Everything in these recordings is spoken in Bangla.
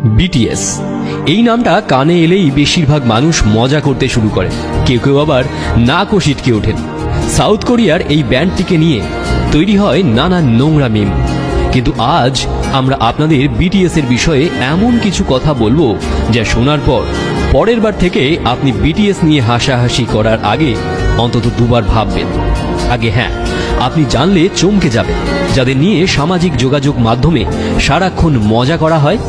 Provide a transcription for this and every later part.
বিটিএস এই নামটা কানে এলেই বেশিরভাগ মানুষ মজা করতে শুরু করে, কেউ কেউ আবার নাকও সিটকে ওঠেন। সাউথ কোরিয়ার এই ব্যান্ডটিকে নিয়ে তৈরি হয় নানা নোংরা মিম। কিন্তু আজ আমরা আপনাদের বিটিএস এর বিষয়ে এমন কিছু কথা বলবো যা শোনার পর পরের বার থেকে আপনি বিটিএস নিয়ে হাসাহাসি করার আগে অন্তত দুবার ভাববেন। আগে হ্যাঁ, আপনি জানলে চমকে যাবেন, যাদের নিয়ে সামাজিক যোগাযোগ মাধ্যমে সারাক্ষণ মজা করা হয়,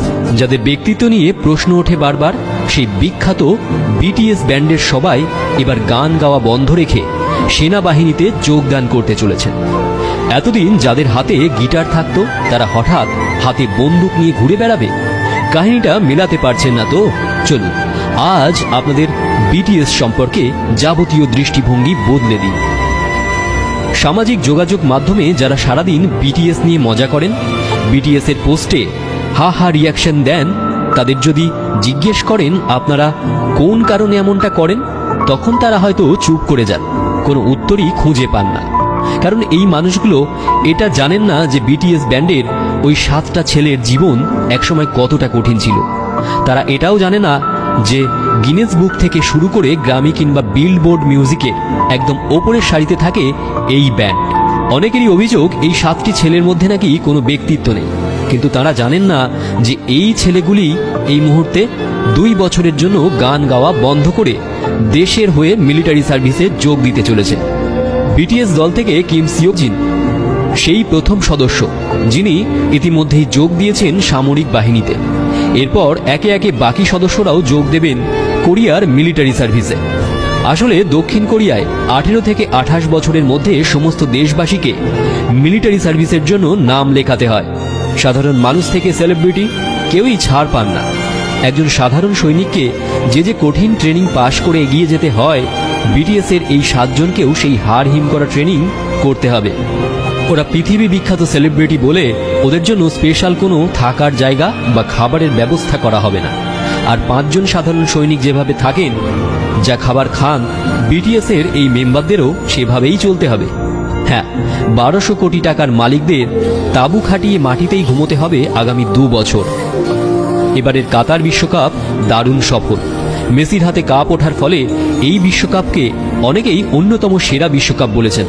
যাদের ব্যক্তিত্ব নিয়ে প্রশ্ন ওঠে বারবার, সেই বিখ্যাত বিটিএস ব্যান্ডের সবাই এবার গান গাওয়া বন্ধ রেখে সেনাবাহিনীতে যোগদান করতে চলেছেন। এতদিন যাদের হাতে গিটার থাকতো তারা হঠাৎ হাতে বন্দুক নিয়ে ঘুরে বেড়াবে। কাহিনীটা মেলাতে পারছেন না তো? চলুন আজ আপনাদের বিটিএস সম্পর্কে যাবতীয় দৃষ্টিভঙ্গি বদলে দিন। সামাজিক যোগাযোগ মাধ্যমে যারা সারাদিন বিটিএস নিয়ে মজা করেন, বিটিএস এর পোস্টে হা হা রিয়াকশন দেন, তাদের যদি জিজ্ঞেস করেন আপনারা কোন কারণে এমনটা করেন, তখন তারা হয়তো চুপ করে যান, কোনো উত্তরই খুঁজে পান না। কারণ এই মানুষগুলো এটা জানেন না যে বিটিএস ব্যান্ডের ওই 7টা ছেলের জীবন একসময় কতটা কঠিন ছিল। তারা এটাও জানে না যে গিনেস বুক থেকে শুরু করে গ্রামি কিংবা বিলবোর্ড মিউজিকের একদম ওপরের সারিতে থাকে এই ব্যান্ড। অনেকেরই অভিযোগ এই 7টি ছেলের মধ্যে নাকি কোনো ব্যক্তিত্ব নেই, কিন্তু তারা জানেন না যে এই ছেলেগুলি এই মুহূর্তে 2 বছরের জন্য গান গাওয়া বন্ধ করে দেশের হয়ে মিলিটারি সার্ভিসে যোগ দিতে চলেছে। বিটিএস দল থেকে কিম সিওকজিন সেই প্রথম সদস্য যিনি ইতিমধ্যেই যোগ দিয়েছেন সামরিক বাহিনীতে। এরপর একে একে বাকি সদস্যরাও যোগ দেবেন কোরিয়ার মিলিটারি সার্ভিসে। আসলে দক্ষিণ কোরিয়ায় 18 থেকে 28 বছরের মধ্যে সমস্ত দেশবাসীকে মিলিটারি সার্ভিসের জন্য নাম লেখাতে হয়। সাধারণ মানুষ থেকে সেলিব্রিটি কেউই ছাড় পান না। একজন সাধারণ সৈনিককে যে কঠিন ট্রেনিং পাশ করে এগিয়ে যেতে হয়, বিটিএস এর এই 7 জনকেও সেই হাড় হিম করা ট্রেনিং করতে হবে। ওরা পৃথিবী বিখ্যাত সেলিব্রিটি বলে ওদের জন্য স্পেশাল কোনো থাকার জায়গা বা খাবারের ব্যবস্থা করা হবে না। আর 5 জন সাধারণ সৈনিক যেভাবে থাকেন, যা খাবার খান, বিটিএস এর এই মেম্বারদেরও সেভাবেই চলতে হবে। হ্যাঁ, 1200 কোটি টাকার মালিকদের তাঁবু খাটিয়ে মাটিতেই ঘুমোতে হবে আগামী 2 বছর। এবারের কাতার বিশ্বকাপ দারুণ সফল। মেসির হাতে কাপ ওঠার ফলে এই বিশ্বকাপকে অনেকেই অন্যতম সেরা বিশ্বকাপ বলেছেন।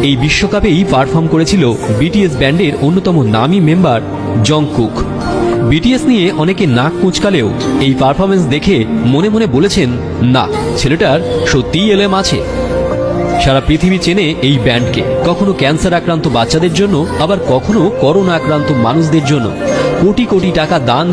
এই বিশ্বকাপেই পারফর্ম করেছিল বিটিএস ব্যান্ডের অন্যতম নামী মেম্বার জংকুক। বিটিএস নিয়ে অনেকে নাক কুঁচকালেও এই পারফরমেন্স দেখে মনে মনে বলেছেন, না, ছেলেটার সত্যিই এলেম আছে। সারা পৃথিবী চেনে এই ব্যান্ডকে, কখনো ক্যান্সার আক্রান্ত বাচ্চাদের জন্য, আবার কখনো করোনা আক্রান্ত মানুষদের জন্য কোটি কোটি টাকা দান